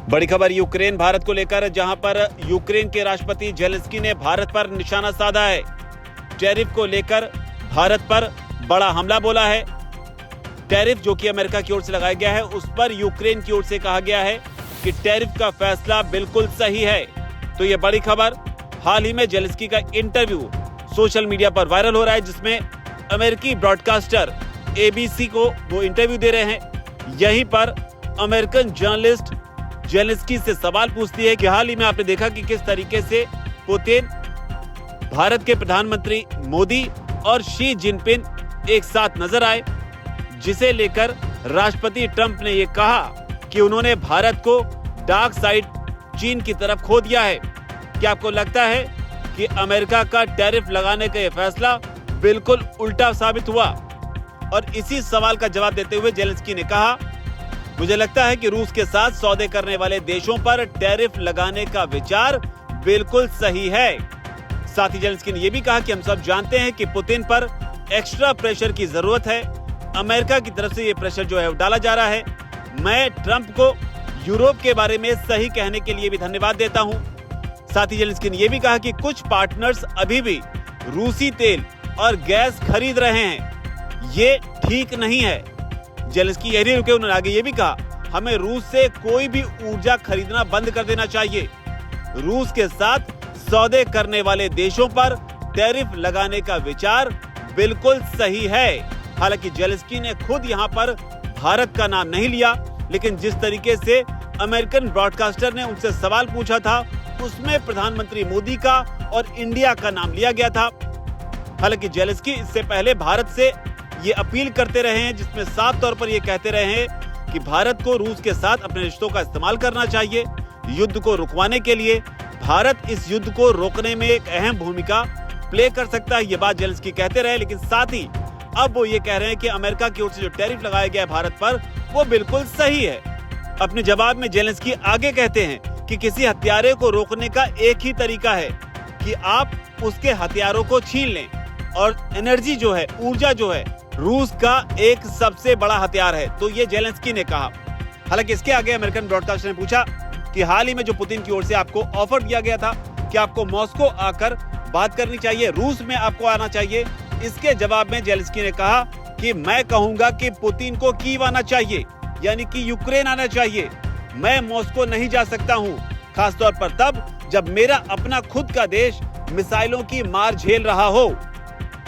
बड़ी खबर यूक्रेन भारत को लेकर, जहां पर यूक्रेन के राष्ट्रपति जेलेंस्की ने भारत पर निशाना साधा है। टैरिफ को लेकर भारत पर बड़ा हमला बोला है। टैरिफ जो कि अमेरिका की ओर से लगाया गया है, उस पर यूक्रेन की ओर से कहा गया है कि टैरिफ का फैसला बिल्कुल सही है। तो ये बड़ी खबर, हाल ही में जेलेंस्की का इंटरव्यू सोशल मीडिया पर वायरल हो रहा है, जिसमें अमेरिकी ब्रॉडकास्टर ABC को वो इंटरव्यू दे रहे हैं। यहीं पर अमेरिकन जर्नलिस्ट जेलेंस्की से सवाल पूछती है कि हाल ही में आपने देखा कि किस तरीके से पुतिन, भारत के प्रधानमंत्री मोदी और शी जिनपिंग एक साथ नजर आए, जिसे लेकर राष्ट्रपति ट्रंप ने ये कहा कि उन्होंने भारत को डार्क साइड चीन की तरफ खो दिया है। क्या आपको लगता है कि अमेरिका का टैरिफ लगाने का यह फैसला बिल्कुल उल्टा साबित हुआ? और इसी सवाल का जवाब देते हुए जेलेंस्की ने कहा, मुझे लगता है कि रूस के साथ सौदे करने वाले देशों पर टैरिफ लगाने का विचार बिल्कुल सही है। साथ ही जेलेंस्की ने यह भी कहा कि हम सब जानते हैं कि पुतिन पर एक्स्ट्रा प्रेशर की जरूरत है। अमेरिका की तरफ से ये प्रेशर जो है डाला जा रहा है। मैं ट्रंप को यूरोप के बारे में सही कहने के लिए भी धन्यवाद देता हूं। साथ ही जेलेंस्की ने यह भी कहा कि कुछ पार्टनर्स अभी भी रूसी तेल और गैस खरीद रहे हैं, ये ठीक नहीं है। जेलेंस्की यही रुके, उन्होंने आगे ये भी कहा, हमें रूस से कोई भी ऊर्जा खरीदना बंद कर देना चाहिए। रूस के साथ सौदे करने वाले देशों पर टैरिफ लगाने का विचार बिल्कुल सही है। हालांकि जेलेंस्की ने खुद यहां पर भारत का नाम नहीं लिया, लेकिन जिस तरीके से अमेरिकन ब्रॉडकास्टर ने उनसे सवाल पूछा था, उसमें प्रधानमंत्री मोदी का और इंडिया का नाम लिया गया था। हालांकि जेलेंस्की इससे पहले भारत से ये अपील करते रहे हैं, जिसमें साफ तौर पर ये कहते रहे हैं कि भारत को रूस के साथ अपने रिश्तों का इस्तेमाल करना चाहिए युद्ध को रुकवाने के लिए। भारत इस युद्ध को रोकने में एक अहम भूमिका प्ले कर सकता है, ये बात जेलेंस्की कहते रहे। लेकिन साथ ही अब वो ये कह रहे हैं कि अमेरिका की ओर से जो टैरिफ लगाया गया है भारत पर, वो बिल्कुल सही है। अपने जवाब में जेलेंस्की आगे कहते हैं कि किसी हत्यारे को रोकने का एक ही तरीका है कि आप उसके हथियारों को छीन लें। और एनर्जी जो है, ऊर्जा जो है, रूस का एक सबसे बड़ा हथियार है। तो ये जेलेंस्की ने कहा। हालांकि इसके आगे अमेरिकन ब्रॉडकास्टर ने पूछा कि हाल ही में जो पुतिन की ओर से आपको ऑफर दिया गया था कि आपको मॉस्को आकर बात करनी चाहिए, रूस में आपको आना चाहिए, इसके जवाब में जेलेंस्की ने कहा कि मैं कहूंगा कि पुतिन को कीव आना चाहिए, यानी कि यूक्रेन आना चाहिए। मैं मॉस्को नहीं जा सकता हूं, खासतौर पर तब जब मेरा अपना खुद का देश मिसाइलों की मार झेल रहा हो।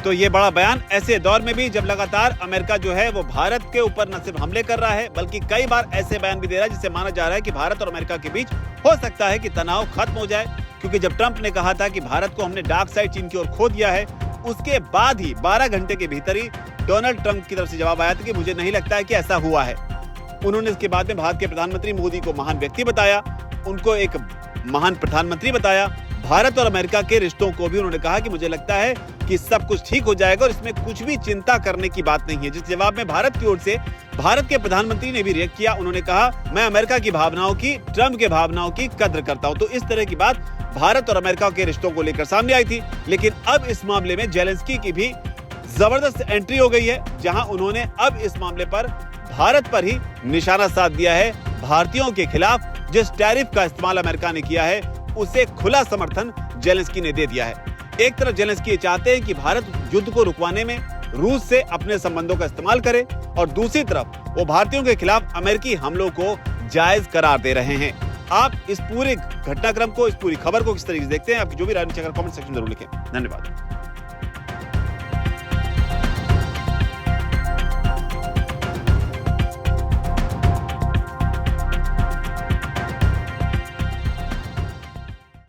तो ये बड़ा बयान ऐसे दौर में भी जब लगातार अमेरिका जो है वो भारत के ऊपर न सिर्फ हमले कर रहा है, बल्कि कई बार ऐसे बयान भी दे रहा है जिससे माना जा रहा है कि भारत और अमेरिका के बीच हो सकता है कि तनाव खत्म हो जाए। क्योंकि जब ट्रंप ने कहा था कि भारत को हमने डार्क साइड चीन की ओर खो दिया है, उसके बाद ही 12 घंटे के भीतर ही डोनाल्ड ट्रंप की तरफ से जवाब आया था कि मुझे नहीं लगता है कि ऐसा हुआ है। उन्होंने इसके बाद में भारत के प्रधानमंत्री मोदी को महान व्यक्ति बताया, उनको एक महान प्रधानमंत्री बताया। भारत और अमेरिका के रिश्तों को भी उन्होंने कहा कि मुझे लगता है कि सब कुछ ठीक हो जाएगा और इसमें कुछ भी चिंता करने की बात नहीं है। जिस जवाब में भारत की ओर से भारत के प्रधानमंत्री ने भी रिएक्ट किया। उन्होंने कहा, मैं अमेरिका की भावनाओं की, ट्रंप के भावनाओं की कद्र करता हूं। तो इस तरह की बात भारत और अमेरिका के रिश्तों को लेकर सामने आई थी। लेकिन अब इस मामले में जेलेंस्की की भी जबरदस्त एंट्री हो गई है, जहां उन्होंने अब इस मामले पर भारत पर ही निशाना साध दिया है। भारतीयों के खिलाफ जिस टैरिफ का इस्तेमाल अमेरिका ने किया है, उसे खुला समर्थन जेलेंस्की ने दे दिया है। एक तरफ जेलेंस्की चाहते हैं कि भारत युद्ध को रुकवाने में रूस से अपने संबंधों का इस्तेमाल करे, और दूसरी तरफ वो भारतीयों के खिलाफ अमेरिकी हमलों को जायज करार दे रहे हैं। आप इस पूरे घटनाक्रम को, इस पूरी खबर को किस तरीके से देखते हैं? आपकी जो भी राय नीचे कमेंट सेक्शन में जरूर लिखें। धन्यवाद।